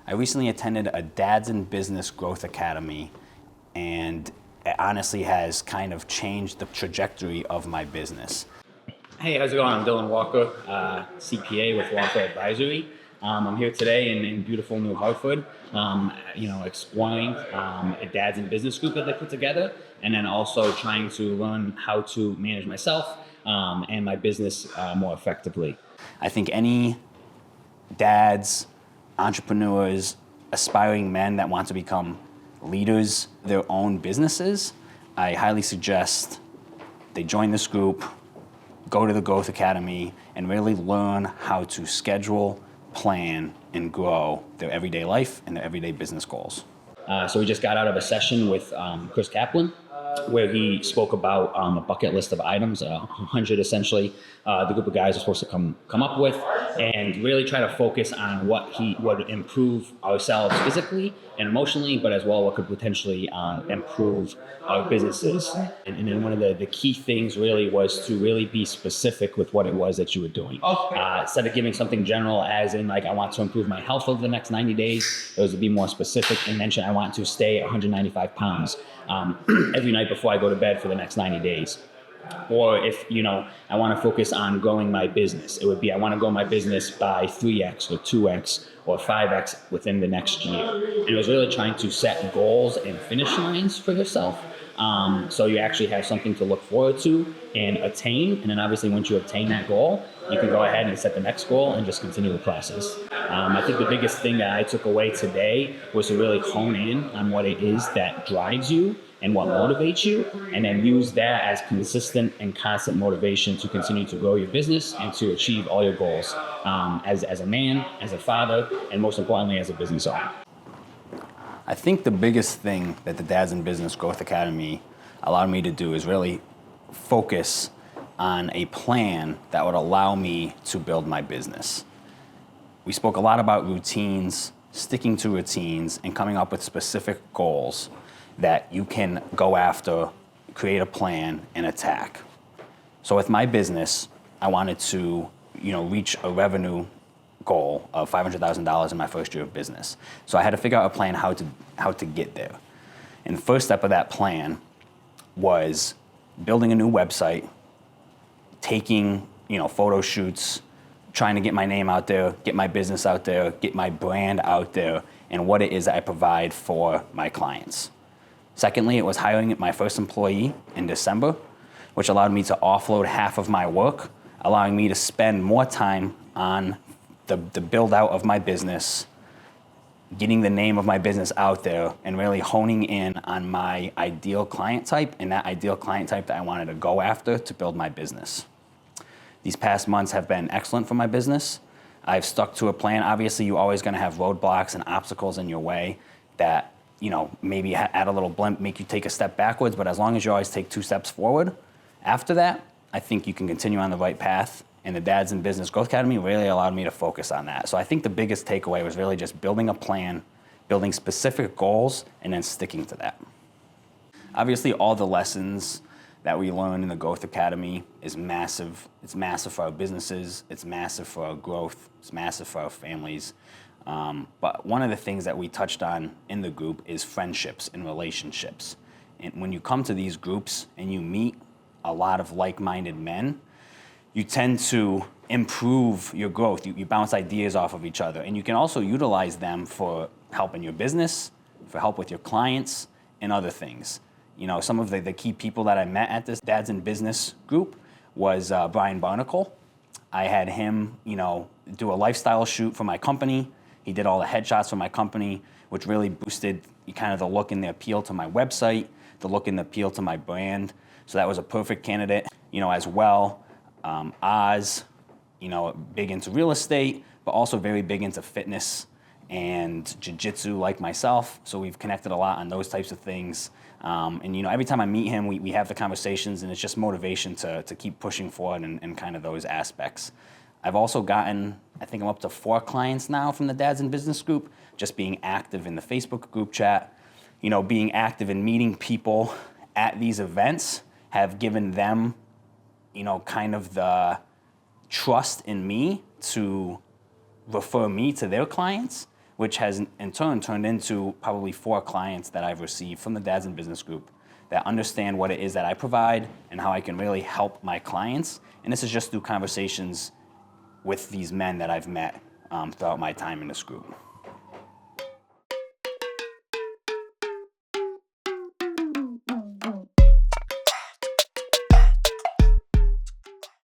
I recently attended a Dads in Business Growth Academy, and it honestly has kind of changed the trajectory of my business. Hey, how's it going? I'm Dylan Walker, CPA with Walker Advisory. I'm here today in beautiful New Hartford, exploring a Dads in Business group that they put together, and then also trying to learn how to manage myself and my business more effectively. I think any dads, entrepreneurs, aspiring men that want to become leaders of their own businesses, I highly suggest they join this group, go to the Growth Academy, and really learn how to schedule, plan, and grow their everyday life and their everyday business goals. So we just got out of a session with Chris Kaplan, where he spoke about a bucket list of items, 100 essentially, the group of guys are supposed to come up with, and really try to focus on what would improve ourselves physically and emotionally, but as well what could potentially improve our businesses. And then one of the key things really was to really be specific with what it was that you were doing. Instead of giving something general as in like, I want to improve my health over the next 90 days, it was to be more specific and mention I want to stay 195 pounds every night before I go to bed for the next 90 days. Or if, I want to focus on growing my business, it would be I want to grow my business by 3x or 2x or 5x within the next year. And it was really trying to set goals and finish lines for yourself. So you actually have something to look forward to and attain. And then obviously once you obtain that goal, you can go ahead and set the next goal and just continue the process. I think the biggest thing that I took away today was to really hone in on what it is that drives you and what motivates you, and then use that as consistent and constant motivation to continue to grow your business and to achieve all your goals as a man, as a father, and most importantly, as a business owner. I think the biggest thing that the Dads in Business Growth Academy allowed me to do is really focus on a plan that would allow me to build my business. We spoke a lot about routines, sticking to routines, and coming up with specific goals that you can go after, create a plan, and attack. So with my business, I wanted to, reach a revenue goal of $500,000 in my first year of business. So I had to figure out a plan how to get there. And the first step of that plan was building a new website, taking, photo shoots, trying to get my name out there, get my business out there, get my brand out there, and what it is that I provide for my clients. Secondly, it was hiring my first employee in December, which allowed me to offload half of my work, allowing me to spend more time on the build out of my business, getting the name of my business out there, and really honing in on my ideal client type and that ideal client type that I wanted to go after to build my business. These past months have been excellent for my business. I've stuck to a plan. Obviously, you're always going to have roadblocks and obstacles in your way that maybe add a little blimp, make you take a step backwards, but as long as you always take 2 steps forward, after that, I think you can continue on the right path. And the Dads in Business Growth Academy really allowed me to focus on that. So I think the biggest takeaway was really just building a plan, building specific goals, and then sticking to that. Obviously, all the lessons that we learn in the Growth Academy is massive. It's massive for our businesses, it's massive for our growth, it's massive for our families. But one of the things that we touched on in the group is friendships and relationships. And when you come to these groups and you meet a lot of like-minded men, you tend to improve your growth. You bounce ideas off of each other. And you can also utilize them for help in your business, for help with your clients, and other things. Some of the key people that I met at this Dads in Business group was Brian Barnacle. I had him, do a lifestyle shoot for my company. He did all the headshots for my company, which really boosted kind of the look and the appeal to my website, the look and the appeal to my brand. So that was a perfect candidate, as well. Oz, big into real estate, but also very big into fitness and jiu-jitsu like myself. So we've connected a lot on those types of things. And every time I meet him, we have the conversations, and it's just motivation to keep pushing forward and kind of those aspects. I've also gotten, I think I'm up to 4 clients now from the Dads in Business group, just being active in the Facebook group chat, being active in meeting people at these events have given them, kind of the trust in me to refer me to their clients, which has in turn turned into probably 4 clients that I've received from the Dads in Business Group that understand what it is that I provide and how I can really help my clients. And this is just through conversations with these men that I've met throughout my time in this group.